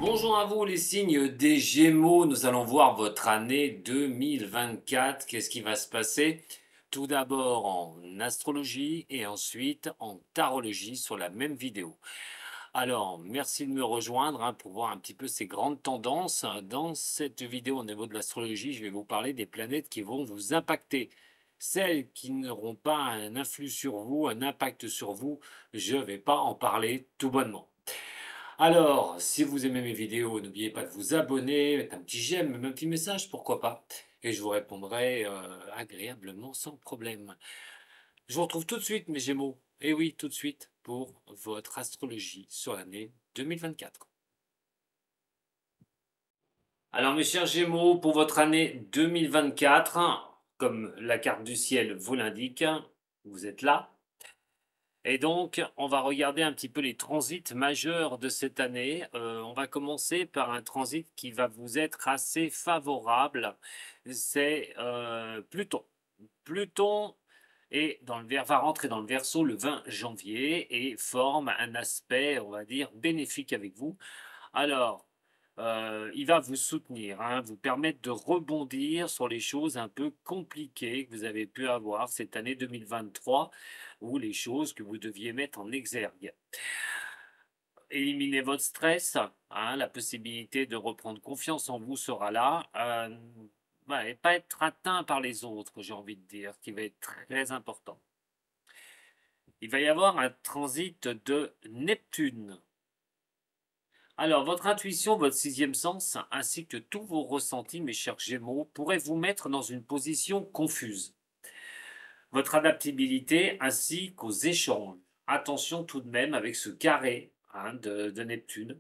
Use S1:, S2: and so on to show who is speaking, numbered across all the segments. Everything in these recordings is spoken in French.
S1: Bonjour à vous les signes des Gémeaux, nous allons voir votre année 2024. Qu'est-ce qui va se passer? Tout d'abord en astrologie et ensuite en tarologie sur la même vidéo. Alors, merci de me rejoindre pour voir un petit peu ces grandes tendances. Dans cette vidéo au niveau de l'astrologie, je vais vous parler des planètes qui vont vous impacter. Celles qui n'auront pas un influx sur vous, un impact sur vous, je ne vais pas en parler tout bonnement. Alors, si vous aimez mes vidéos, n'oubliez pas de vous abonner, mettre un petit j'aime, même un petit message, pourquoi pas. Et je vous répondrai agréablement, sans problème. Je vous retrouve tout de suite, mes Gémeaux. Et oui, tout de suite, pour votre astrologie sur l'année 2024. Alors, mes chers Gémeaux, pour votre année 2024, comme la carte du ciel vous l'indique, vous êtes là. Et donc, on va regarder un petit peu les transits majeurs de cette année. On va commencer par un transit qui va vous être assez favorable. C'est Pluton. Pluton va rentrer dans le Verseau le 20 janvier et forme un aspect, on va dire, bénéfique avec vous. Alors, il va vous soutenir, vous permettre de rebondir sur les choses un peu compliquées que vous avez pu avoir cette année 2023 ou les choses que vous deviez mettre en exergue. Éliminez votre stress, la possibilité de reprendre confiance en vous sera là, et pas être atteint par les autres, j'ai envie de dire, qui va être très important. Il va y avoir un transit de Neptune. Alors, votre intuition, votre sixième sens, ainsi que tous vos ressentis, mes chers Gémeaux, pourraient vous mettre dans une position confuse. Votre adaptabilité ainsi qu'aux échanges. Attention tout de même avec ce carré de Neptune.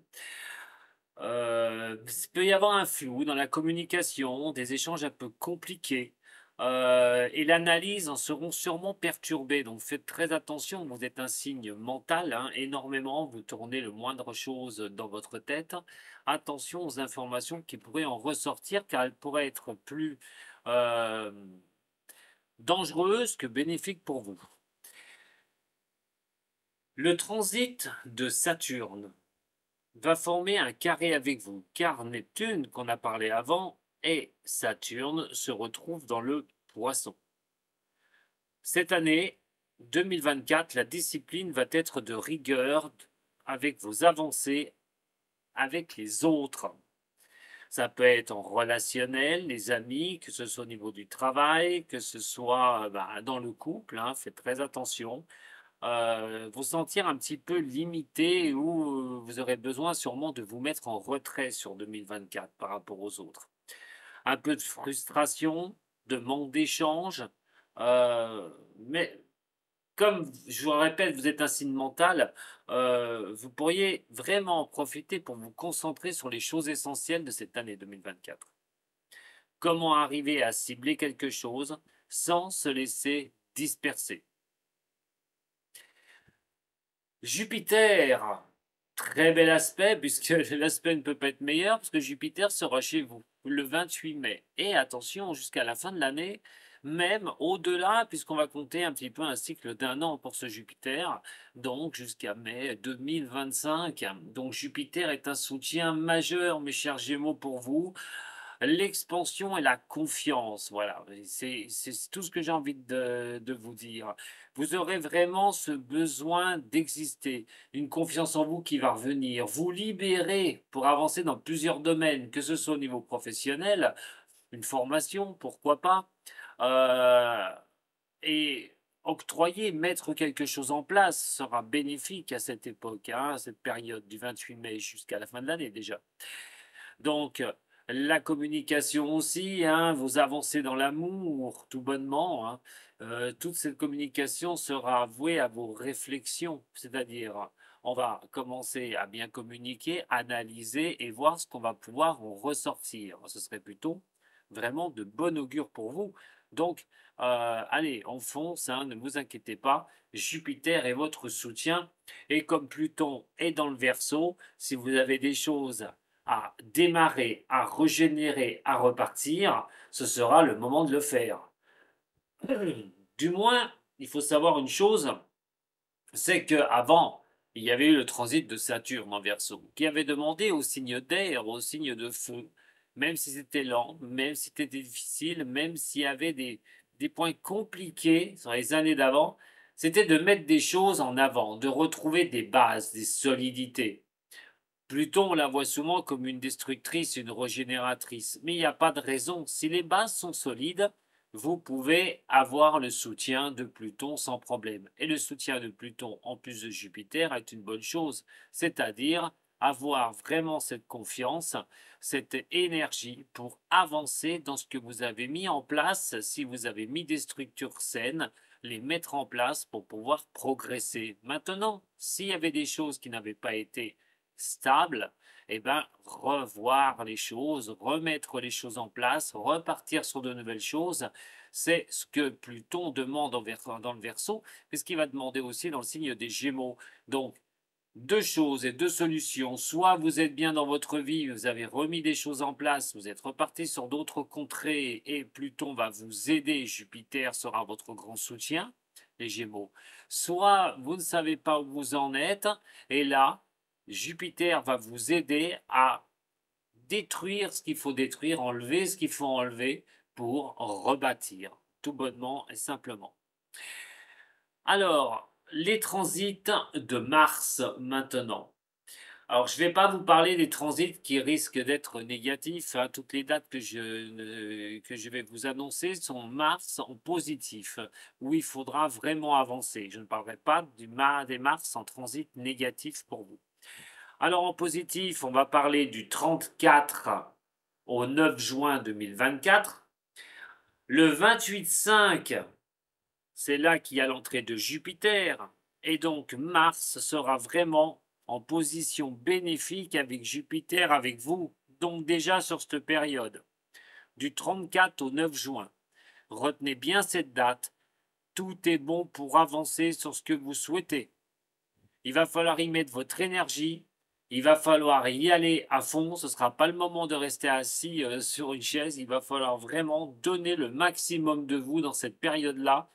S1: Il peut y avoir un flou dans la communication, des échanges un peu compliqués. Et l'analyse en seront sûrement perturbées. Donc faites très attention, vous êtes un signe mental, énormément, vous tournez le moindre chose dans votre tête. Attention aux informations qui pourraient en ressortir, car elles pourraient être plus euh, dangereuses que bénéfiques pour vous. Le transit de Saturne va former un carré avec vous, car Neptune, qu'on a parlé avant, et Saturne se retrouvent dans le Poisson. Cette année 2024, la discipline va être de rigueur avec vos avancées avec les autres. Ça peut être en relationnel, les amis, que ce soit au niveau du travail, que ce soit dans le couple, faites très attention. Vous sentir un petit peu limité ou vous aurez besoin sûrement de vous mettre en retrait sur 2024 par rapport aux autres. Un peu de frustration, de manque d'échange, mais comme je vous le répète, vous êtes un signe mental, vous pourriez vraiment en profiter pour vous concentrer sur les choses essentielles de cette année 2024. Comment arriver à cibler quelque chose sans se laisser disperser. Jupiter, très bel aspect, puisque l'aspect ne peut pas être meilleur, parce que Jupiter sera chez vous le 28 mai. Et attention, jusqu'à la fin de l'année, même au-delà, puisqu'on va compter un petit peu un cycle d'un an pour ce Jupiter, donc jusqu'à mai 2025. Donc Jupiter est un soutien majeur, mes chers Gémeaux, pour vous. L'expansion et la confiance, voilà, c'est tout ce que j'ai envie de vous dire. Vous aurez vraiment ce besoin d'exister, une confiance en vous qui va revenir, vous libérer pour avancer dans plusieurs domaines, que ce soit au niveau professionnel, une formation, pourquoi pas, et octroyer, mettre quelque chose en place sera bénéfique à cette époque, à cette période du 28 mai jusqu'à la fin de l'année déjà. Donc, la communication aussi, vos avancées dans l'amour, tout bonnement, toute cette communication sera vouée à vos réflexions, c'est-à-dire, on va commencer à bien communiquer, analyser et voir ce qu'on va pouvoir en ressortir. Ce serait plutôt vraiment de bon augure pour vous. Donc, allez, on fonce, ne vous inquiétez pas, Jupiter est votre soutien et comme Pluton est dans le Verseau, si vous avez des choses à démarrer, à régénérer, à repartir, ce sera le moment de le faire. Du moins, il faut savoir une chose, c'est qu'avant il y avait eu le transit de Saturne en Verseau, qui avait demandé aux signes d'air, aux signes de feu, même si c'était lent, même si c'était difficile, même s'il y avait des points compliqués sur les années d'avant, c'était de mettre des choses en avant, de retrouver des bases, des solidités. Pluton, on la voit souvent comme une destructrice, une régénératrice, mais il n'y a pas de raison. Si les bases sont solides, vous pouvez avoir le soutien de Pluton sans problème. Et le soutien de Pluton, en plus de Jupiter, est une bonne chose, c'est-à-dire avoir vraiment cette confiance, cette énergie pour avancer dans ce que vous avez mis en place, si vous avez mis des structures saines, les mettre en place pour pouvoir progresser. Maintenant, s'il y avait des choses qui n'avaient pas été stable, eh ben, revoir les choses, remettre les choses en place, repartir sur de nouvelles choses, c'est ce que Pluton demande dans le Verseau, mais ce qu'il va demander aussi dans le signe des Gémeaux. Donc, deux choses et deux solutions. Soit vous êtes bien dans votre vie, vous avez remis des choses en place, vous êtes reparti sur d'autres contrées et Pluton va vous aider, Jupiter sera votre grand soutien, les Gémeaux. Soit vous ne savez pas où vous en êtes et là, Jupiter va vous aider à détruire ce qu'il faut détruire, enlever ce qu'il faut enlever pour rebâtir, tout bonnement et simplement. Alors, les transits de Mars maintenant. Alors, je ne vais pas vous parler des transits qui risquent d'être négatifs, hein. Toutes les dates que je vais vous annoncer sont Mars en positif, où il faudra vraiment avancer. Je ne parlerai pas des Mars en transit négatif pour vous. Alors, en positif, on va parler du 34 au 9 juin 2024. Le 28-5, c'est là qu'il y a l'entrée de Jupiter. Et donc, Mars sera vraiment en position bénéfique avec Jupiter, avec vous. Donc, déjà sur cette période, du 34 au 9 juin. Retenez bien cette date. Tout est bon pour avancer sur ce que vous souhaitez. Il va falloir y mettre votre énergie. Il va falloir y aller à fond. Ce ne sera pas le moment de rester assis sur une chaise. Il va falloir vraiment donner le maximum de vous dans cette période-là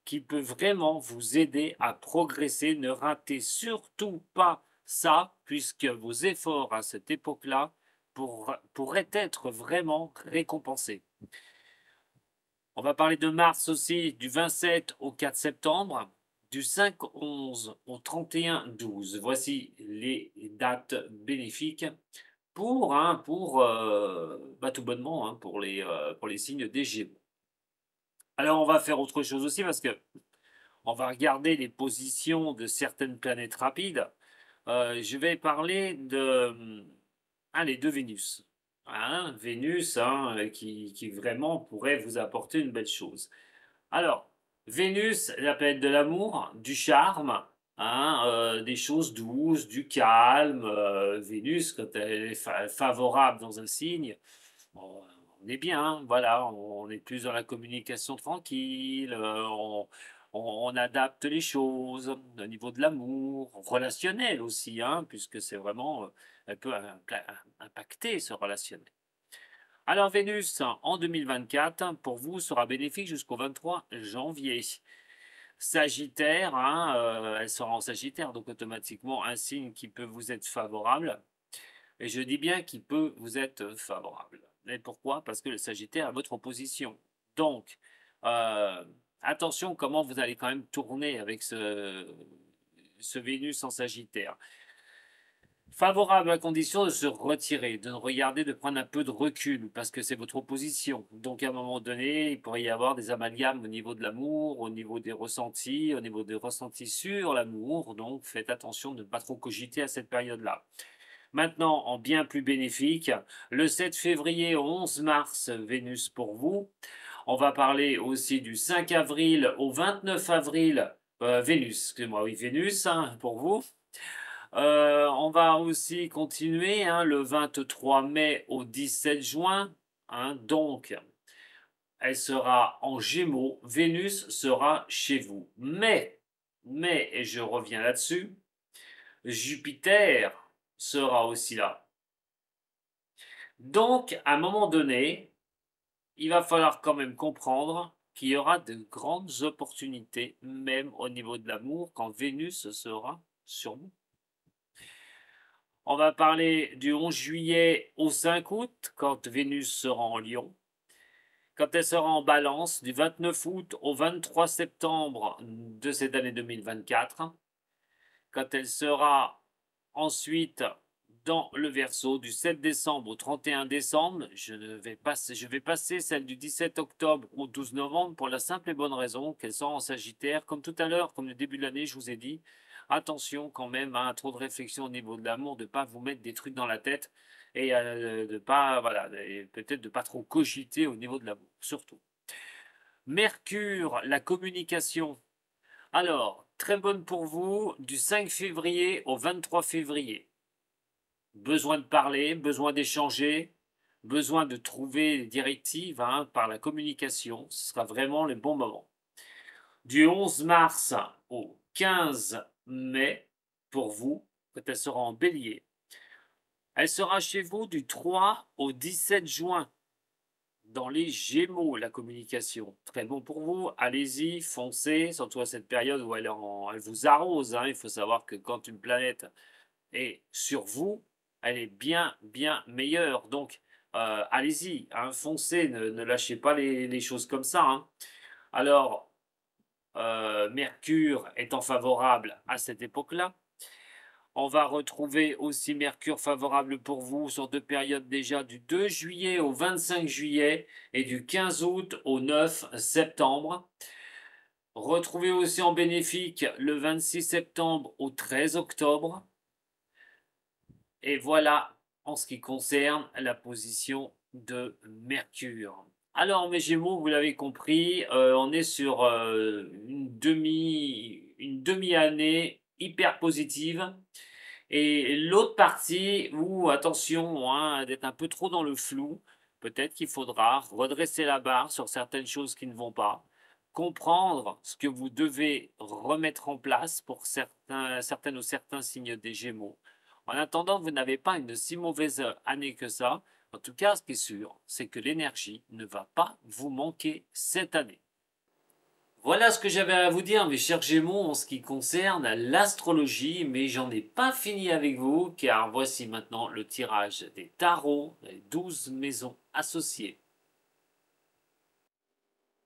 S1: qui peut vraiment vous aider à progresser. Ne ratez surtout pas ça, puisque vos efforts à cette époque-là pourraient être vraiment récompensés. On va parler de Mars aussi, du 27 au 4 septembre, du 5-11 au 31-12. Voici les dates bénéfiques pour tout bonnement, hein, pour les signes des Gémeaux. Alors, on va faire autre chose aussi parce que on va regarder les positions de certaines planètes rapides. Je vais parler de Vénus. Hein, Vénus, hein, qui vraiment pourrait vous apporter une belle chose. Alors, Vénus, la planète de l'amour, du charme, hein, des choses douces, du calme. Vénus, quand elle est favorable dans un signe, bon, on est bien, hein, voilà, on est plus dans la communication tranquille, on adapte les choses au niveau de l'amour, relationnel aussi, hein, puisque c'est vraiment, elle peut impacter ce relationnel. Alors Vénus, en 2024, pour vous, sera bénéfique jusqu'au 23 janvier. Sagittaire, hein, elle sera en Sagittaire, donc automatiquement un signe qui peut vous être favorable. Et je dis bien qui peut vous être favorable. Et pourquoi? Parce que le Sagittaire est votre opposition. Donc, euh, attention comment vous allez quand même tourner avec ce Vénus en Sagittaire. Favorable à condition de se retirer, de regarder, de prendre un peu de recul, parce que c'est votre opposition. Donc à un moment donné, il pourrait y avoir des amalgames au niveau de l'amour, au niveau des ressentis sur l'amour. Donc faites attention de ne pas trop cogiter à cette période-là. Maintenant, en bien plus bénéfique, le 7 février au 11 mars, Vénus pour vous. On va parler aussi du 5 avril au 29 avril, Vénus, excusez-moi, oui, Vénus, hein, pour vous. On va aussi continuer, hein, le 23 mai au 17 juin. Hein, donc, elle sera en Gémeaux. Vénus sera chez vous. Et je reviens là-dessus, Jupiter sera aussi là. Donc, à un moment donné, il va falloir quand même comprendre qu'il y aura de grandes opportunités, même au niveau de l'amour, quand Vénus sera sur vous. On va parler du 11 juillet au 5 août, quand Vénus sera en Lion. Quand elle sera en Balance, du 29 août au 23 septembre de cette année 2024. Quand elle sera ensuite dans le Verseau, du 7 décembre au 31 décembre. Je vais passer celle du 17 octobre au 12 novembre pour la simple et bonne raison qu'elle sera en Sagittaire. Comme tout à l'heure, comme le début de l'année, je vous ai dit, attention quand même à trop de réflexion au niveau de l'amour, de ne pas vous mettre des trucs dans la tête et de pas, voilà, peut-être de pas trop cogiter au niveau de l'amour, surtout. Mercure, la communication. Alors, très bonne pour vous, du 5 février au 23 février. Besoin de parler, besoin d'échanger, besoin de trouver des directives par la communication. Ce sera vraiment le bon moment. Du 11 mars au 15 mai, pour vous, quand elle sera en bélier. Elle sera chez vous du 3 au 17 juin, dans les Gémeaux, la communication. Très bon pour vous, allez-y, foncez, surtout à cette période où elle vous arrose. Il faut savoir que quand une planète est sur vous, elle est bien, bien meilleure. Donc, allez-y, foncez, ne lâchez pas les choses comme ça. Alors, Mercure étant favorable à cette époque-là, on va retrouver aussi Mercure favorable pour vous sur deux périodes déjà, du 2 juillet au 25 juillet et du 15 août au 9 septembre. Retrouvez aussi en bénéfique le 26 septembre au 13 octobre. Et voilà en ce qui concerne la position de Mercure. Alors mes Gémeaux, vous l'avez compris, on est sur une demi-année hyper positive. Et l'autre partie où, attention, d'être un peu trop dans le flou, peut-être qu'il faudra redresser la barre sur certaines choses qui ne vont pas, comprendre ce que vous devez remettre en place pour certaines ou certains signes des Gémeaux. En attendant, vous n'avez pas une si mauvaise année que ça. En tout cas, ce qui est sûr, c'est que l'énergie ne va pas vous manquer cette année. Voilà ce que j'avais à vous dire, mes chers Gémeaux, en ce qui concerne l'astrologie, mais j'en ai pas fini avec vous, car voici maintenant le tirage des tarots, des 12 maisons associées.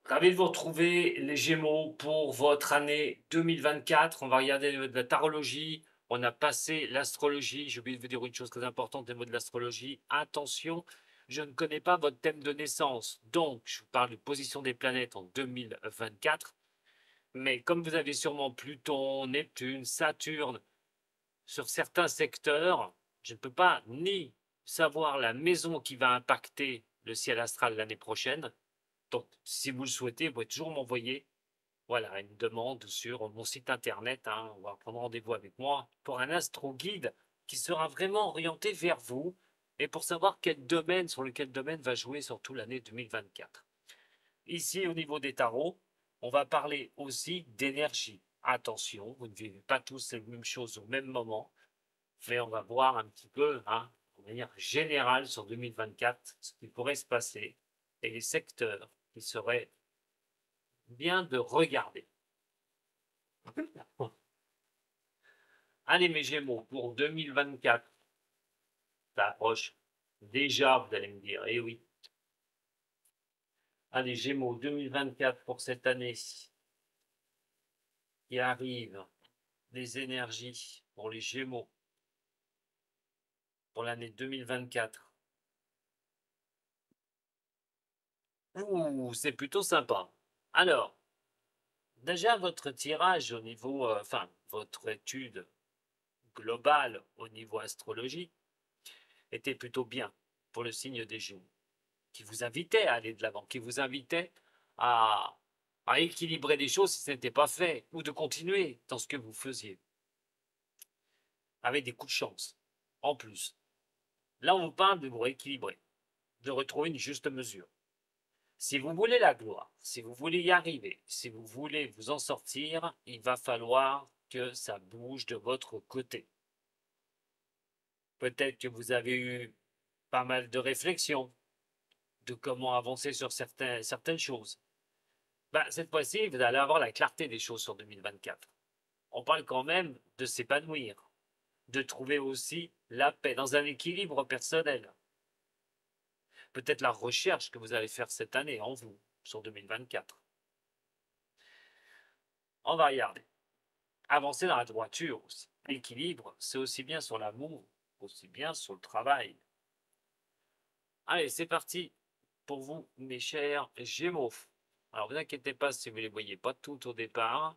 S1: Ravi de vous retrouver, les Gémeaux, pour votre année 2024. On va regarder de la tarologie. On a passé l'astrologie. J'ai oublié de vous dire une chose très importante des mots de l'astrologie. Attention, je ne connais pas votre thème de naissance. Donc, je vous parle de position des planètes en 2024. Mais comme vous avez sûrement Pluton, Neptune, Saturne sur certains secteurs, je ne peux pas ni savoir la maison qui va impacter le ciel astral l'année prochaine. Donc, si vous le souhaitez, vous pouvez toujours m'envoyer voilà, une demande sur mon site internet. On va prendre rendez-vous avec moi pour un astro guide qui sera vraiment orienté vers vous et pour savoir sur lequel domaine va jouer surtout l'année 2024. Ici, au niveau des tarots, on va parler aussi d'énergie. Attention, vous ne vivez pas tous les mêmes choses au même moment, mais on va voir un petit peu, de manière générale, sur 2024, ce qui pourrait se passer et les secteurs qui seraient bien de regarder. Allez, mes Gémeaux, pour 2024, ça approche. Déjà, vous allez me dire, eh oui. Allez, Gémeaux, 2024 pour cette année qui arrive. Les énergies pour les Gémeaux pour l'année 2024. Ouh, c'est plutôt sympa. Alors, déjà votre tirage au niveau, votre étude globale au niveau astrologie était plutôt bien pour le signe des Gémeaux, qui vous invitait à aller de l'avant, qui vous invitait à, à équilibrer les choses si ce n'était pas fait, ou de continuer dans ce que vous faisiez, avec des coups de chance, en plus. Là, on vous parle de vous rééquilibrer, de retrouver une juste mesure. Si vous voulez la gloire, si vous voulez y arriver, si vous voulez vous en sortir, il va falloir que ça bouge de votre côté. Peut-être que vous avez eu pas mal de réflexions de comment avancer sur certaines choses. Cette fois-ci, vous allez avoir la clarté des choses sur 2024. On parle quand même de s'épanouir, de trouver aussi la paix dans un équilibre personnel. Peut-être la recherche que vous allez faire cette année en vous, sur 2024. On va regarder. Avancer dans la droiture aussi. L'équilibre, c'est aussi bien sur l'amour, aussi bien sur le travail. Allez, c'est parti pour vous, mes chers Gémeaux. Alors, vous inquiétez pas si vous ne les voyez pas tout au départ.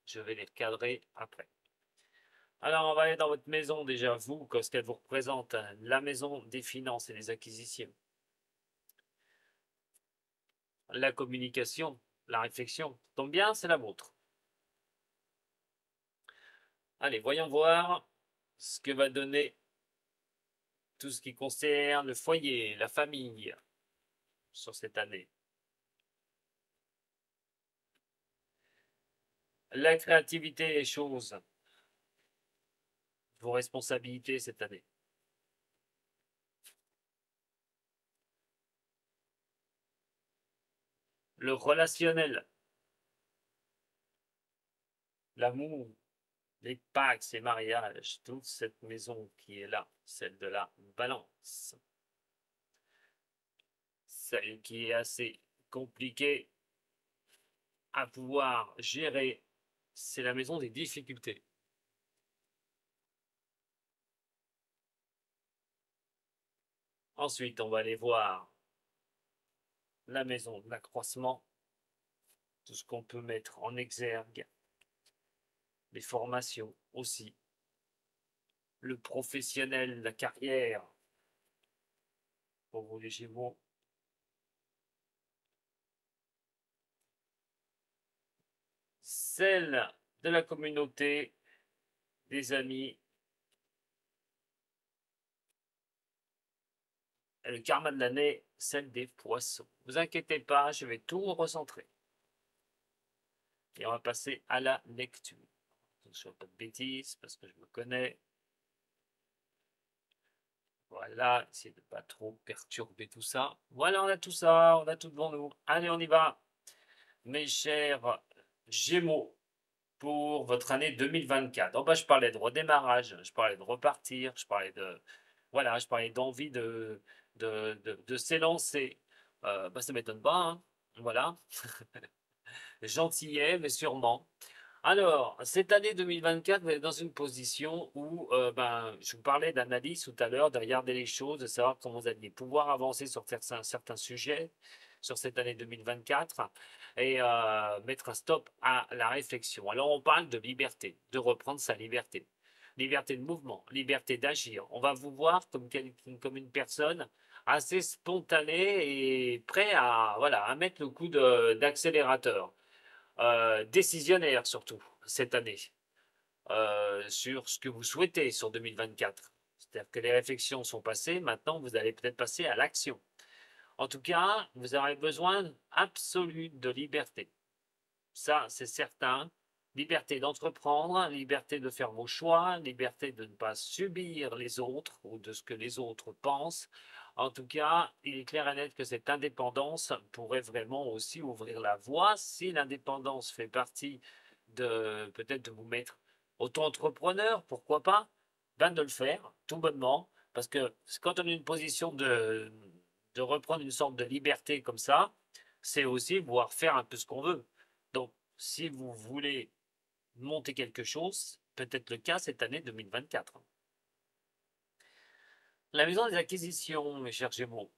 S1: Je vais les recadrer après. Alors, on va aller dans votre maison déjà, vous, ce qu'elle vous représente, la maison des finances et des acquisitions. La communication, la réflexion. Tombe bien, c'est la vôtre. Allez, voyons voir ce que va donner tout ce qui concerne le foyer, la famille, sur cette année. La créativité des choses, vos responsabilités cette année. Le relationnel, l'amour, les pactes, les mariages, toute cette maison qui est là, celle de la balance, celle qui est assez compliquée à pouvoir gérer, c'est la maison des difficultés. Ensuite, on va aller voir la maison de l'accroissement, tout ce qu'on peut mettre en exergue, les formations aussi, le professionnel, la carrière, pour vous les Gémeaux, celle de la communauté, des amis, et le karma de l'année, celle des poissons. Ne vous inquiétez pas, je vais tout recentrer. Et on va passer à la lecture. Je ne fais pas de bêtises parce que je me connais. Voilà, essayez de ne pas trop perturber tout ça. Voilà, on a tout ça, on a tout devant nous. Allez, on y va. Mes chers Gémeaux, pour votre année 2024. Oh, bah, je parlais de redémarrage, je parlais de repartir, je parlais de, voilà, je parlais d'envie de s'élancer. Bah, ça ne m'étonne pas, hein. Voilà. Gentillet, mais sûrement. Alors, cette année 2024, vous êtes dans une position où, je vous parlais d'analyse tout à l'heure, de regarder les choses, de savoir comment vous alliez pouvoir avancer sur certains sujets sur cette année 2024 et mettre un stop à la réflexion. Alors, on parle de liberté, de reprendre sa liberté. Liberté de mouvement, liberté d'agir. On va vous voir comme une personne assez spontanée et prêt à, voilà, à mettre le coup d'accélérateur. Décisionnaire surtout cette année sur ce que vous souhaitez sur 2024. C'est-à-dire que les réflexions sont passées, maintenant vous allez peut-être passer à l'action. En tout cas, vous aurez besoin absolu de liberté. Ça, c'est certain. Liberté d'entreprendre, liberté de faire vos choix, liberté de ne pas subir les autres ou de ce que les autres pensent. En tout cas, il est clair et net que cette indépendance pourrait vraiment aussi ouvrir la voie si l'indépendance fait partie de peut-être de vous mettre auto-entrepreneur, pourquoi pas, ben de le faire tout bonnement, parce que quand on a une position de reprendre une sorte de liberté comme ça, c'est aussi pouvoir faire un peu ce qu'on veut. Donc, si vous voulez monter quelque chose, peut-être le cas cette année 2024. La maison des acquisitions, mes chers Gémeaux,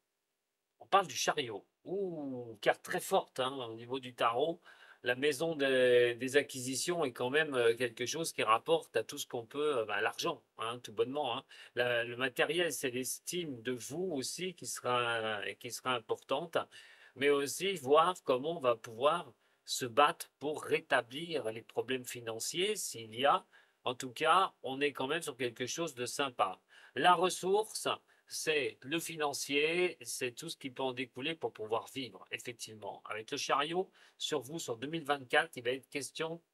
S1: on parle du chariot. Ouh, carte très forte hein, au niveau du tarot. La maison des acquisitions est quand même quelque chose qui rapporte à tout ce qu'on peut, l'argent, hein, tout bonnement. Hein. Le matériel, c'est l'estime de vous aussi qui sera importante, mais aussi voir comment on va pouvoir se battre pour rétablir les problèmes financiers s'il y a. En tout cas, on est quand même sur quelque chose de sympa. La ressource, c'est le financier, c'est tout ce qui peut en découler pour pouvoir vivre, effectivement. Avec le chariot, sur vous, sur 2024, il va être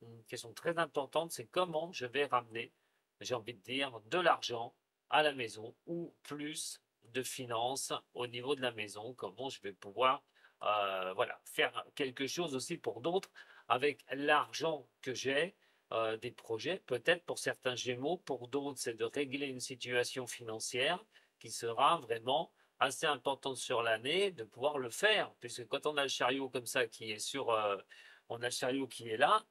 S1: une question très importante, c'est comment je vais ramener, j'ai envie de dire, de l'argent à la maison ou plus de finances au niveau de la maison, comment je vais pouvoir voilà, faire quelque chose aussi pour d'autres avec l'argent que j'ai. des projets, peut-être pour certains Gémeaux, pour d'autres, c'est de régler une situation financière qui sera vraiment assez importante sur l'année, de pouvoir le faire, puisque quand on a le chariot comme ça qui est on a le chariot qui est là,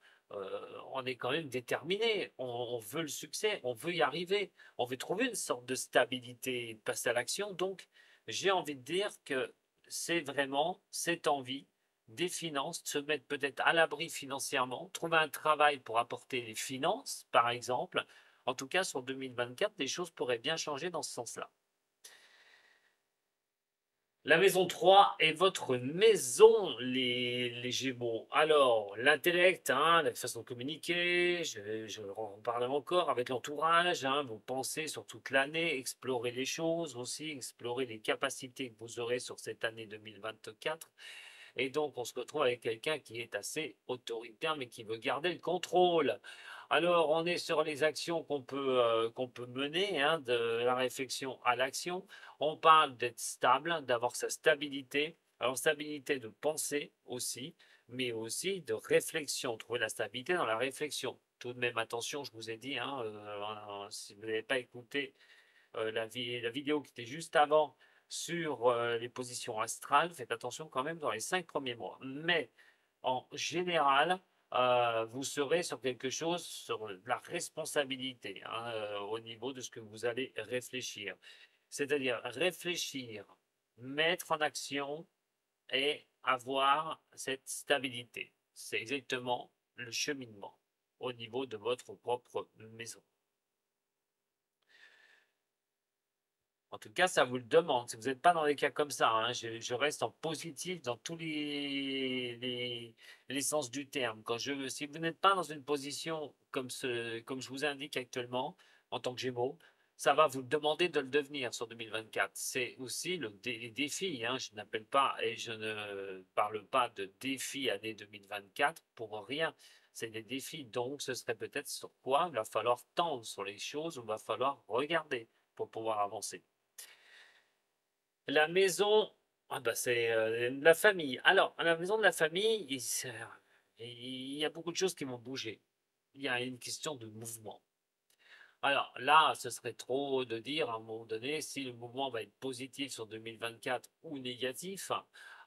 S1: on est quand même déterminé, on veut le succès, on veut y arriver, on veut trouver une sorte de stabilité, de passer à l'action. Donc, j'ai envie de dire que c'est vraiment cette envie des finances, se mettre peut-être à l'abri financièrement, trouver un travail pour apporter les finances, par exemple. En tout cas, sur 2024, les choses pourraient bien changer dans ce sens-là. La maison 3 est votre maison, les Gémeaux. Alors, l'intellect, hein, la façon de communiquer, je en parle encore avec l'entourage, hein, vos pensées sur toute l'année, explorer les choses aussi, explorer les capacités que vous aurez sur cette année 2024. Et donc, on se retrouve avec quelqu'un qui est assez autoritaire, mais qui veut garder le contrôle. Alors, on est sur les actions qu'on peut mener, hein, de la réflexion à l'action. On parle d'être stable, d'avoir sa stabilité. Alors, stabilité de pensée aussi, mais aussi de réflexion. Trouver la stabilité dans la réflexion. Tout de même, attention, je vous ai dit, hein, si vous n'avez pas écouté la vidéo qui était juste avant sur les positions astrales, faites attention quand même dans les 5 premiers mois. Mais en général, vous serez sur quelque chose, sur la responsabilité, hein, au niveau de ce que vous allez réfléchir. C'est-à-dire réfléchir, mettre en action et avoir cette stabilité. C'est exactement le cheminement au niveau de votre propre maison. En tout cas, ça vous le demande. Si vous n'êtes pas dans des cas comme ça, hein, je reste en positif dans tous les sens du terme. Si vous n'êtes pas dans une position comme je vous indique actuellement, en tant que Gémeaux, ça va vous demander de le devenir sur 2024. C'est aussi les défis, hein. Je n'appelle pas et je ne parle pas de défis année 2024 pour rien. C'est des défis. Donc, ce serait peut-être sur quoi il va falloir tendre sur les choses, où il va falloir regarder pour pouvoir avancer. La maison, ah bah c'est la famille. Alors, à la maison de la famille, il y a beaucoup de choses qui vont bouger. Il y a une question de mouvement. Alors là, ce serait trop de dire à un moment donné si le mouvement va être positif sur 2024 ou négatif.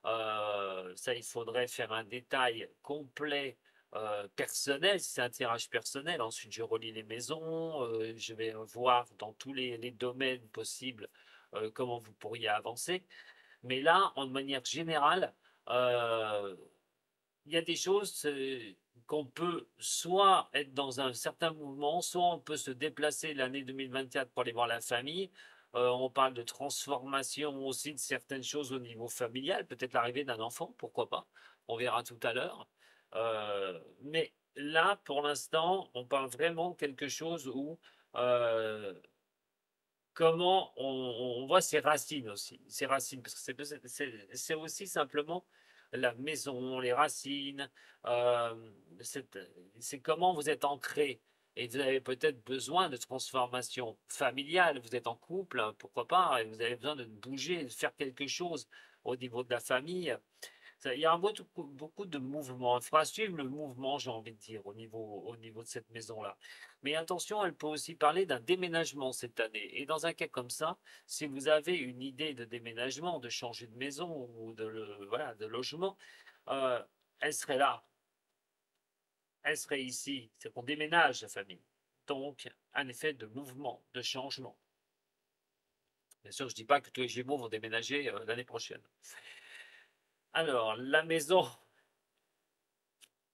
S1: Ça, il faudrait faire un détail complet personnel, si c'est un tirage personnel. Ensuite, je relis les maisons, je vais voir dans tous les domaines possibles comment vous pourriez avancer. Mais là, en manière générale, euh, il y a des choses qu'on peut soit être dans un certain mouvement, soit on peut se déplacer l'année 2024 pour aller voir la famille. On parle de transformation aussi de certaines choses au niveau familial, peut-être l'arrivée d'un enfant, pourquoi pas. On verra tout à l'heure. Mais là, pour l'instant, on parle vraiment de quelque chose où euh, comment on voit ses racines aussi. Ses racines, parce que c'est aussi simplement la maison, les racines, euh, c'est comment vous êtes ancré. Et vous avez peut-être besoin de transformation familiale, vous êtes en couple, hein, pourquoi pas, et vous avez besoin de bouger, de faire quelque chose au niveau de la famille. Il y a beaucoup de mouvements. Il faudra suivre le mouvement, j'ai envie de dire, au niveau de cette maison-là. Mais attention, elle peut aussi parler d'un déménagement cette année. Et dans un cas comme ça, si vous avez une idée de déménagement, de changer de maison ou voilà, de logement, euh, elle serait là. Elle serait ici. C'est qu'on déménage la famille. Donc, un effet de mouvement, de changement. Bien sûr, je ne dis pas que tous les Gémeaux vont déménager l'année prochaine. Alors, la maison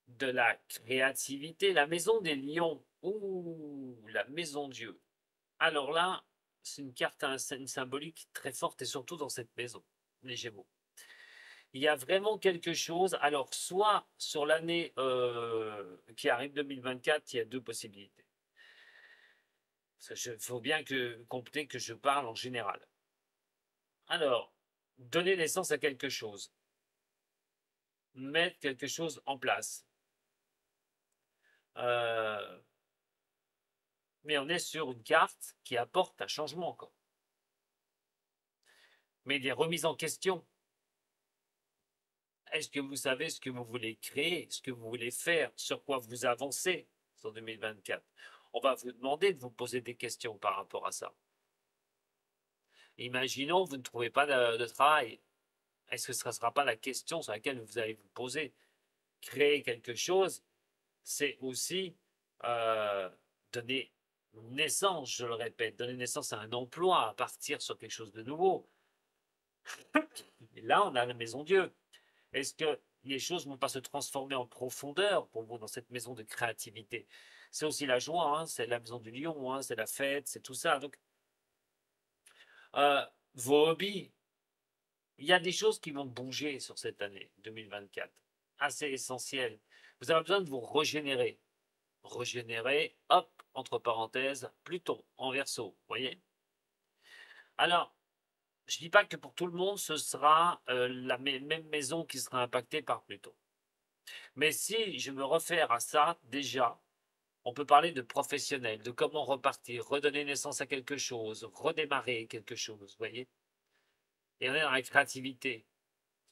S1: de la créativité, la maison des lions. Ouh, la maison Dieu. Alors là, c'est une carte, une symbolique très forte et surtout dans cette maison, les Gémeaux. Il y a vraiment quelque chose. Alors, soit sur l'année qui arrive 2024, il y a deux possibilités. Il faut bien compter que je parle en général. Alors, donner naissance à quelque chose, mettre quelque chose en place. Euh, mais on est sur une carte qui apporte un changement encore. Mais des remises en question. Est-ce que vous savez ce que vous voulez créer, ce que vous voulez faire, sur quoi vous avancez? sur 2024. On va vous demander de vous poser des questions par rapport à ça. Imaginons, vous ne trouvez pas de travail. Est-ce que ce ne sera pas la question sur laquelle vous allez vous poser? Créer quelque chose, c'est aussi euh, donner naissance, je le répète, donner naissance à un emploi, à partir sur quelque chose de nouveau. Et là, on a la maison Dieu. Est-ce que les choses ne vont pas se transformer en profondeur pour vous dans cette maison de créativité? C'est aussi la joie, hein, c'est la maison du lion, hein, c'est la fête, c'est tout ça. Donc, vos hobbies, il y a des choses qui vont bouger sur cette année 2024, assez essentielles. Vous avez besoin de vous régénérer. Régénérer, hop, entre parenthèses, Pluton en Verseau, vous voyez. Alors, je ne dis pas que pour tout le monde, ce sera la même maison qui sera impactée par Pluton. Mais si je me réfère à ça, déjà, on peut parler de professionnel, de comment repartir, redonner naissance à quelque chose, redémarrer quelque chose, vous voyez. Et on est dans la créativité.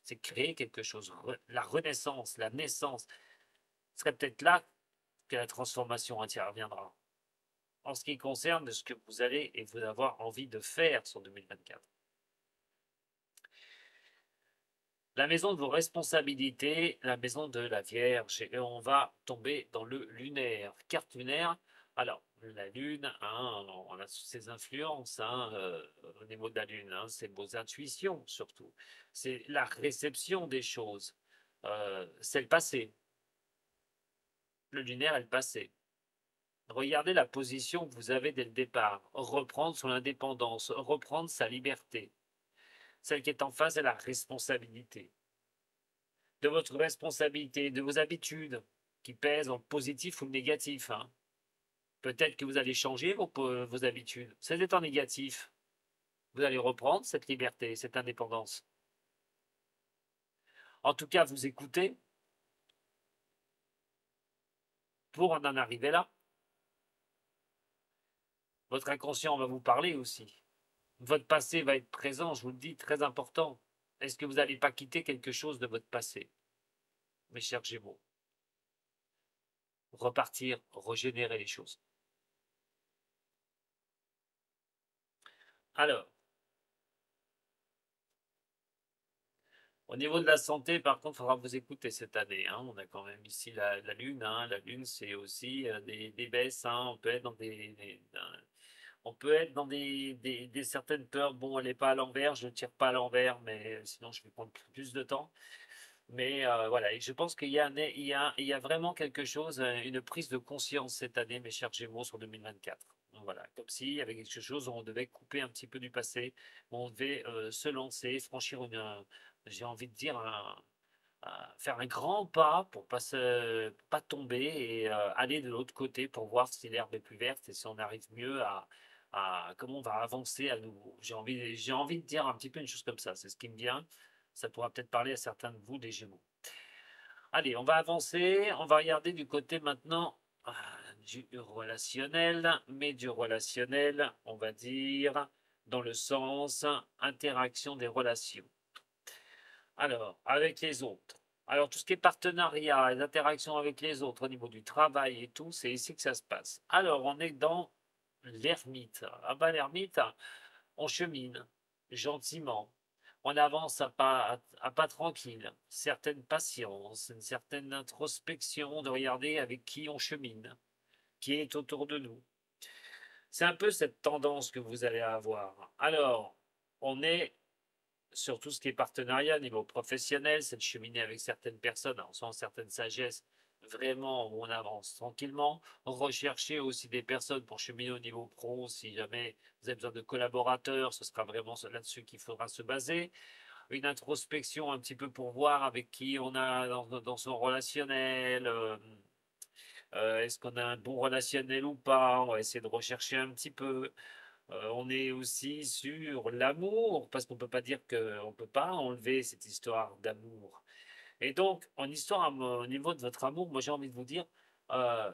S1: C'est créer quelque chose. La renaissance, la naissance, ce serait peut-être là que la transformation interviendra. En ce qui concerne ce que vous allez et vous avoir envie de faire sur 2024. La maison de vos responsabilités, la maison de la Vierge, et on va tomber dans le lunaire. Carte lunaire, alors la Lune, hein, on a ses influences hein, au niveau de la Lune, hein, c'est vos intuitions surtout. C'est la réception des choses, c'est le passé. Le lunaire est le passé. Regardez la position que vous avez dès le départ. Reprendre son indépendance, reprendre sa liberté. Celle qui est en face est la responsabilité. De votre responsabilité, de vos habitudes, qui pèsent en positif ou négatif. Hein. Peut-être que vous allez changer vos habitudes. C'est en négatif. Vous allez reprendre cette liberté, cette indépendance. En tout cas, vous écoutez pour en arriver là. Votre inconscient va vous parler aussi. Votre passé va être présent, je vous le dis, très important. Est-ce que vous n'allez pas quitter quelque chose de votre passé, mes chers Gémeaux? Repartir, régénérer les choses. Alors, au niveau de la santé, par contre, il faudra vous écouter cette année. Hein. On a quand même ici la Lune. Hein. La Lune, c'est aussi des baisses. Hein. On peut être dans on peut être dans des certaines peurs. Bon, elle n'est pas à l'envers. Je ne tire pas à l'envers, mais sinon, je vais prendre plus de temps. Mais voilà, et je pense qu'il y a, il y a vraiment quelque chose, une prise de conscience cette année, mes chers Gémeaux, sur 2024. Donc voilà, comme s'il y avait quelque chose où on devait couper un petit peu du passé, où on devait se lancer, franchir j'ai envie de dire, faire un grand pas pour pas tomber et aller de l'autre côté pour voir si l'herbe est plus verte et si on arrive mieux à comment on va avancer à nouveau. J'ai envie de dire un petit peu une chose comme ça, c'est ce qui me vient. Ça pourra peut-être parler à certains de vous des Gémeaux. Allez, on va avancer, on va regarder du côté maintenant du relationnel, mais du relationnel, on va dire, dans le sens interaction des relations. Alors, avec les autres. Alors, tout ce qui est partenariat, les interactions avec les autres au niveau du travail et tout, c'est ici que ça se passe. Alors, on est dans l'ermite. Ah ben, l'ermite, on chemine gentiment. On avance à pas tranquille. Certaine patience, une certaine introspection de regarder avec qui on chemine, qui est autour de nous. C'est un peu cette tendance que vous allez avoir. Alors, on est sur tout ce qui est partenariat au niveau professionnel, c'est de cheminer avec certaines personnes en sens certaine sagesse, vraiment où on avance tranquillement. Rechercher aussi des personnes pour cheminer au niveau pro, si jamais vous avez besoin de collaborateurs, ce sera vraiment là-dessus qu'il faudra se baser. Une introspection un petit peu pour voir avec qui on a dans son relationnel. Est-ce qu'on a un bon relationnel ou pas? On va essayer de rechercher un petit peu. On est aussi sur l'amour, parce qu'on ne peut pas dire qu'on ne peut pas enlever cette histoire d'amour. Et donc, en histoire, au niveau de votre amour, moi j'ai envie de vous dire, euh,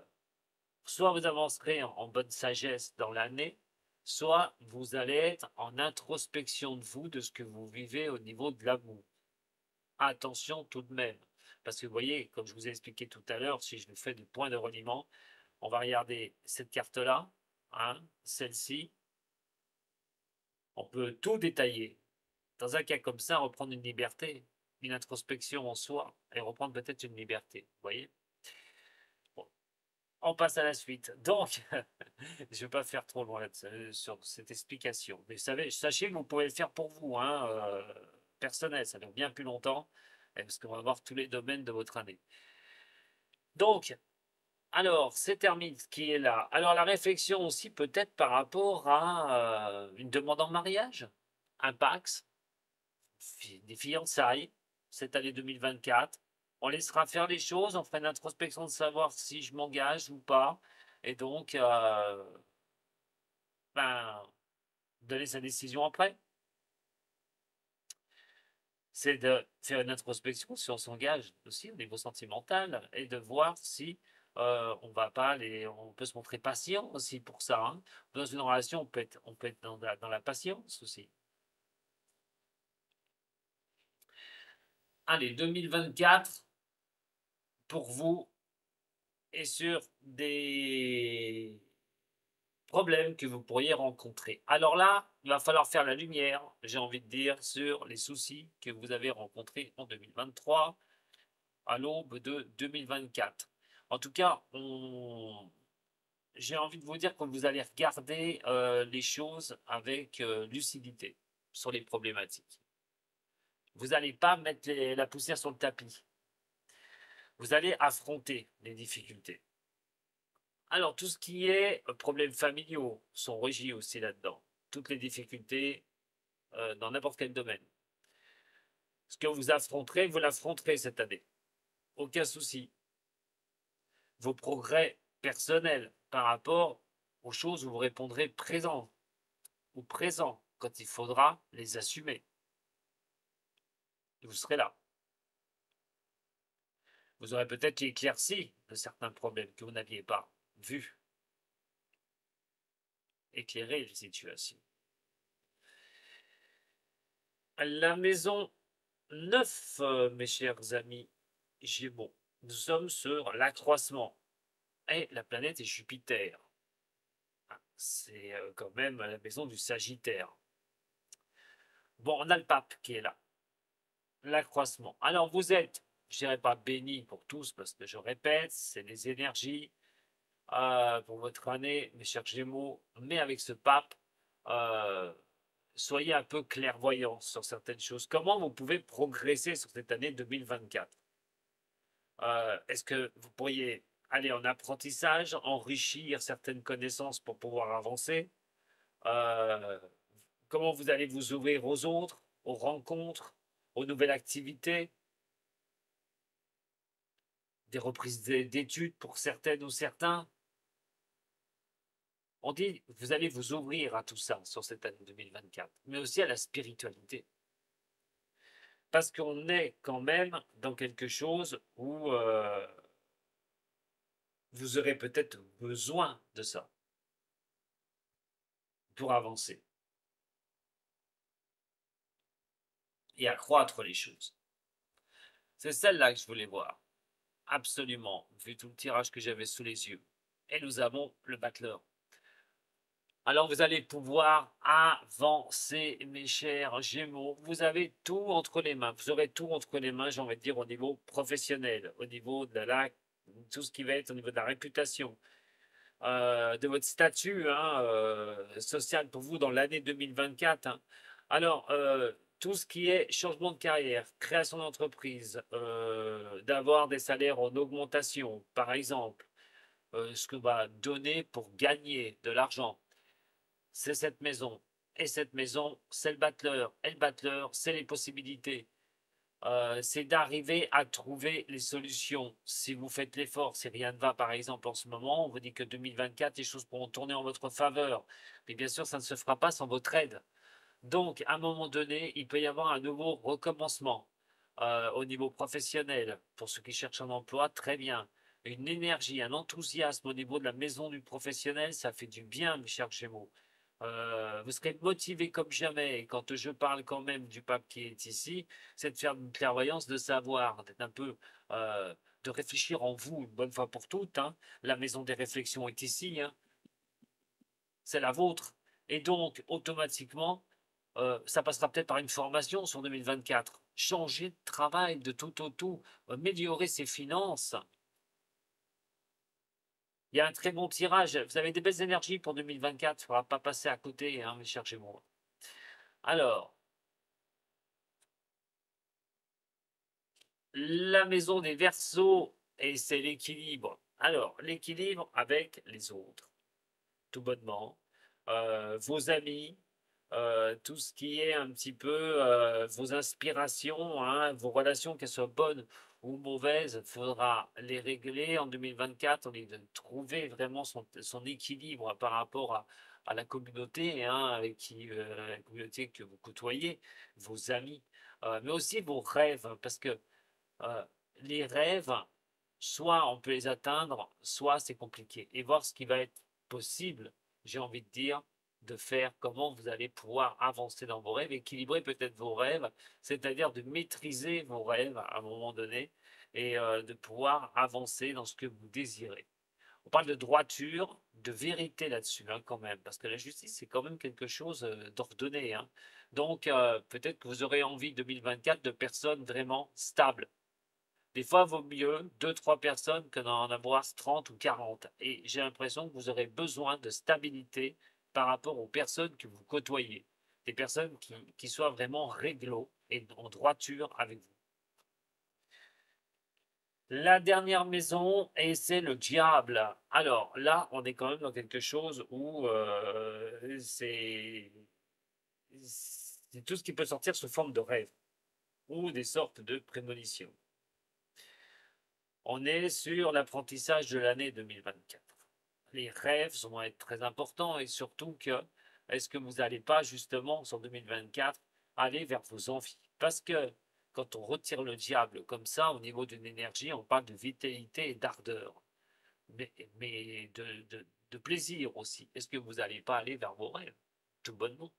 S1: soit vous avancerez en bonne sagesse dans l'année, soit vous allez être en introspection de vous, de ce que vous vivez au niveau de l'amour. Attention tout de même, parce que vous voyez, comme je vous ai expliqué tout à l'heure, si je vous fais des points de reliement, On va regarder cette carte-là, hein, celle-ci. On peut tout détailler. Dans un cas comme ça, reprendre une liberté, une introspection en soi, et reprendre peut-être une liberté. Vous voyez? Bon, on passe à la suite. Donc, je ne vais pas faire trop loin sur cette explication. Mais sachez que vous pouvez le faire pour vous, hein, personnel. Ça dure bien plus longtemps, parce qu'on va voir tous les domaines de votre année. Donc, alors, c'est terminé ce qui est là. Alors, la réflexion aussi peut-être par rapport à une demande en mariage, un Pax, des fiançailles, cette année 2024. On laissera faire les choses, on fera une introspection de savoir si je m'engage ou pas. Et donc, ben, donner sa décision après. C'est de faire une introspection si on s'engage aussi au niveau sentimental et de voir si on peut se montrer patient aussi pour ça, hein. Dans une relation, on peut être dans la patience aussi. Allez, 2024, pour vous, est sur des problèmes que vous pourriez rencontrer. Alors là, il va falloir faire la lumière, j'ai envie de dire, sur les soucis que vous avez rencontrés en 2023 à l'aube de 2024. En tout cas, j'ai envie de vous dire que vous allez regarder les choses avec lucidité sur les problématiques. Vous n'allez pas mettre la poussière sur le tapis. Vous allez affronter les difficultés. Alors, tout ce qui est problèmes familiaux sont régis aussi là-dedans. Toutes les difficultés dans n'importe quel domaine. Ce que vous affronterez, vous l'affronterez cette année. Aucun souci. Vos progrès personnels par rapport aux choses où vous répondrez présent ou présent quand il faudra les assumer. Vous serez là. Vous aurez peut-être éclairci de certains problèmes que vous n'aviez pas vus. Éclairer les situations. La maison 9, mes chers amis Gémeaux. Nous sommes sur l'accroissement. Et la planète est Jupiter. C'est quand même la maison du Sagittaire. Bon, on a le pape qui est là. L'accroissement. Alors vous êtes, je dirais pas béni pour tous, parce que je répète, c'est les énergies pour votre année, mes chers Gémeaux, mais avec ce pape, euh, soyez un peu clairvoyants sur certaines choses. Comment vous pouvez progresser sur cette année 2024? Est-ce que vous pourriez aller en apprentissage, enrichir certaines connaissances pour pouvoir avancer? Euh, Comment vous allez vous ouvrir aux autres, aux rencontres, aux nouvelles activités, des reprises d'études pour certaines ou certains? On dit, vous allez vous ouvrir à tout ça sur cette année 2024, mais aussi à la spiritualité. Parce qu'on est quand même dans quelque chose où vous aurez peut-être besoin de ça pour avancer et accroître les choses. C'est celle-là que je voulais voir. Absolument, vu tout le tirage que j'avais sous les yeux. Et nous avons le battleur. Alors vous allez pouvoir avancer, mes chers Gémeaux. Vous avez tout entre les mains. Vous aurez tout entre les mains, j'ai envie de dire, au niveau professionnel, au niveau de tout ce qui va être au niveau de la réputation, de votre statut, hein, social pour vous dans l'année 2024, hein. Alors, tout ce qui est changement de carrière, création d'entreprise, d'avoir des salaires en augmentation, par exemple, ce que va donner pour gagner de l'argent, c'est cette maison. Et cette maison, c'est le battleur. Et le battleur, c'est les possibilités. C'est d'arriver à trouver les solutions. Si vous faites l'effort, si rien ne va, par exemple, en ce moment, on vous dit que 2024, les choses pourront tourner en votre faveur. Mais bien sûr, ça ne se fera pas sans votre aide. Donc, à un moment donné, il peut y avoir un nouveau recommencement au niveau professionnel. Pour ceux qui cherchent un emploi, très bien. Une énergie, un enthousiasme au niveau de la maison du professionnel, ça fait du bien, mes chers Gémeaux. Vous serez motivé comme jamais. Et quand je parle quand même du pape qui est ici, c'est de faire une clairvoyance, de savoir, d'être un peu de réfléchir en vous une bonne fois pour toutes, hein. La maison des réflexions est ici, hein. C'est la vôtre. Et donc, automatiquement, ça passera peut-être par une formation sur 2024. Changer de travail de tout au tout, améliorer ses finances. Il y a un très bon tirage. Vous avez des belles énergies pour 2024. Il ne faudra pas passer à côté, hein, mes chers Gémeaux. Alors, la maison des Verseaux, et c'est l'équilibre. Alors, l'équilibre avec les autres, tout bonnement. Vos amis, tout ce qui est un petit peu vos inspirations, hein, vos relations, qu'elles soient bonnes ou mauvaises, il faudra les régler en 2024, de trouver vraiment son équilibre par rapport à la communauté, hein, avec la communauté que vous côtoyez, vos amis, mais aussi vos rêves, parce que euh, les rêves, soit on peut les atteindre, soit c'est compliqué. Et voir ce qui va être possible, j'ai envie de dire, de faire, comment vous allez pouvoir avancer dans vos rêves, équilibrer peut-être vos rêves, c'est-à-dire de maîtriser vos rêves à un moment donné et de pouvoir avancer dans ce que vous désirez. On parle de droiture, de vérité là-dessus, hein, quand même, parce que la justice, c'est quand même quelque chose d'ordonné, hein. Donc, peut-être que vous aurez envie 2024 de personnes vraiment stables. Des fois, il vaut mieux deux, trois personnes que d'en avoir 30 ou 40. Et j'ai l'impression que vous aurez besoin de stabilité par rapport aux personnes que vous côtoyez. Des personnes qui soient vraiment réglo et en droiture avec vous. La dernière maison, et c'est le diable. Alors là, on est quand même dans quelque chose où c'est tout ce qui peut sortir sous forme de rêve ou des sortes de prémonitions. On est sur l'apprentissage de l'année 2024. Les rêves vont être très importants et surtout que, est-ce que vous n'allez pas justement sur 2024 aller vers vos envies? Parce que quand on retire le diable comme ça, au niveau d'une énergie, on parle de vitalité et d'ardeur, mais de plaisir aussi. Est-ce que vous n'allez pas aller vers vos rêves? Tout bonnement.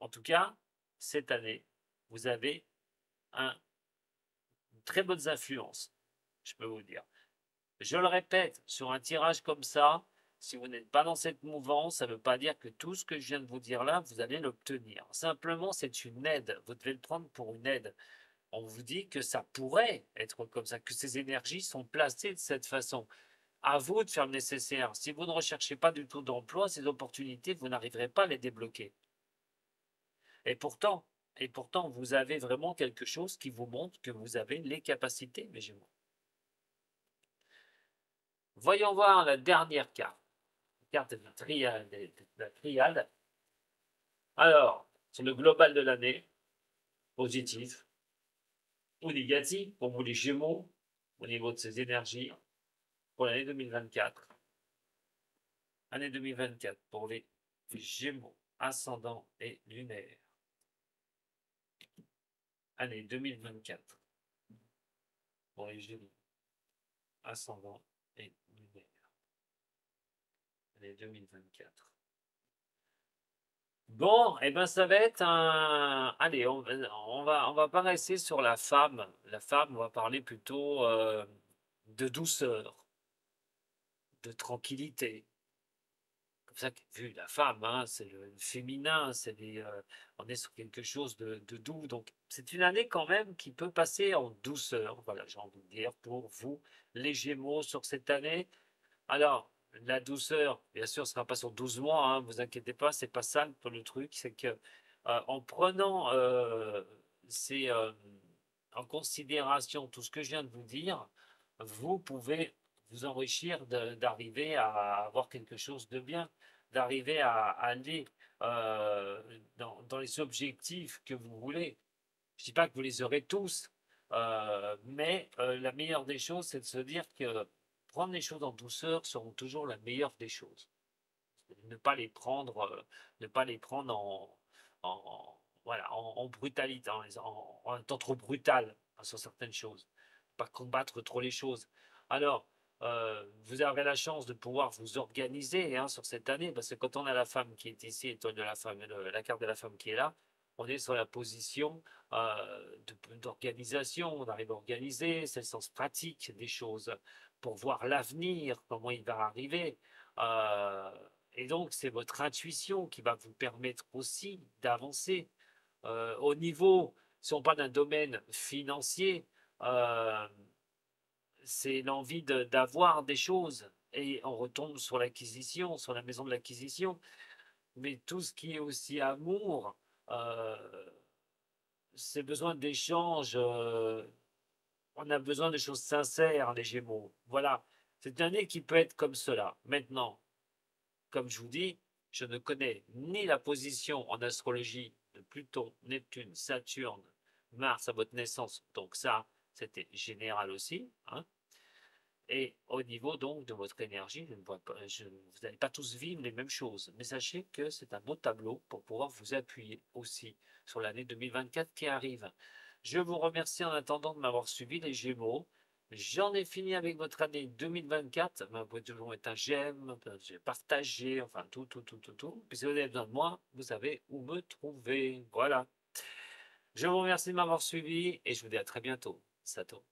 S1: En tout cas, cette année, vous avez un, une très bonne influence, je peux vous dire. Je le répète, sur un tirage comme ça, si vous n'êtes pas dans cette mouvance, ça ne veut pas dire que tout ce que je viens de vous dire là, vous allez l'obtenir. Simplement, c'est une aide. Vous devez le prendre pour une aide. On vous dit que ça pourrait être comme ça, que ces énergies sont placées de cette façon. À vous de faire le nécessaire. Si vous ne recherchez pas du tout d'emploi, ces opportunités, vous n'arriverez pas à les débloquer. Et pourtant, et pourtant, vous avez vraiment quelque chose qui vous montre que vous avez les capacités, mes Gémeaux. Voyons voir la dernière carte de la triade. Alors, sur le global de l'année, positif ou négatif pour vous les Gémeaux, au niveau de ces énergies, pour l'année 2024. Année 2024 pour les Gémeaux, ascendant et lunaire. Année 2024 pour les Gémeaux, ascendant et lunaire. Année 2024. Bon, eh ben ça va être un. Allez, on va pas rester sur la femme. La femme, on va parler plutôt de douceur, de tranquillité. Comme ça, vu la femme, hein, c'est le féminin, on est sur quelque chose de doux. Donc, c'est une année quand même qui peut passer en douceur. Voilà, j'ai envie de dire pour vous, les Gémeaux, sur cette année. Alors, la douceur, bien sûr, ce ne sera pas sur 12 mois, hein, vous inquiétez pas, c'est pas ça le truc, c'est que en prenant en considération tout ce que je viens de vous dire, vous pouvez vous enrichir d'arriver à avoir quelque chose de bien, d'arriver à aller dans les objectifs que vous voulez. Je ne dis pas que vous les aurez tous, mais la meilleure des choses, c'est de se dire que prendre les choses en douceur seront toujours la meilleure des choses. Ne pas les prendre, voilà, en brutalité, en étant trop brutal sur certaines choses. Pas combattre trop les choses. Alors, vous avez la chance de pouvoir vous organiser, hein, sur cette année, parce que quand on a la femme qui est ici, et la carte de la femme qui est là, on est sur la position d'organisation, on arrive à organiser, c'est le sens pratique des choses, pour voir l'avenir, comment il va arriver. Euh, et donc, c'est votre intuition qui va vous permettre aussi d'avancer. Au niveau, si on parle d'un domaine financier, euh, c'est l'envie d'avoir des choses. Et on retombe sur l'acquisition, sur la maison de l'acquisition. Mais tout ce qui est aussi amour, euh, c'est besoin d'échanges. On a besoin de choses sincères, les Gémeaux. Voilà. C'est une année qui peut être comme cela. Maintenant, comme je vous dis, je ne connais ni la position en astrologie de Pluton, Neptune, Saturne, Mars à votre naissance. Donc ça, c'était général aussi, hein. Et au niveau donc de votre énergie, je ne vois pas, vous n'allez pas tous vivre les mêmes choses. Mais sachez que c'est un beau tableau pour pouvoir vous appuyer aussi sur l'année 2024 qui arrive. Je vous remercie en attendant de m'avoir suivi, les Gémeaux. J'en ai fini avec votre année 2024. Vous pouvez toujours mettre un j'aime, partager, enfin tout, tout, tout, tout, tout. Puis si vous avez besoin de moi, vous savez où me trouver. Voilà. Je vous remercie de m'avoir suivi et je vous dis à très bientôt. Sato.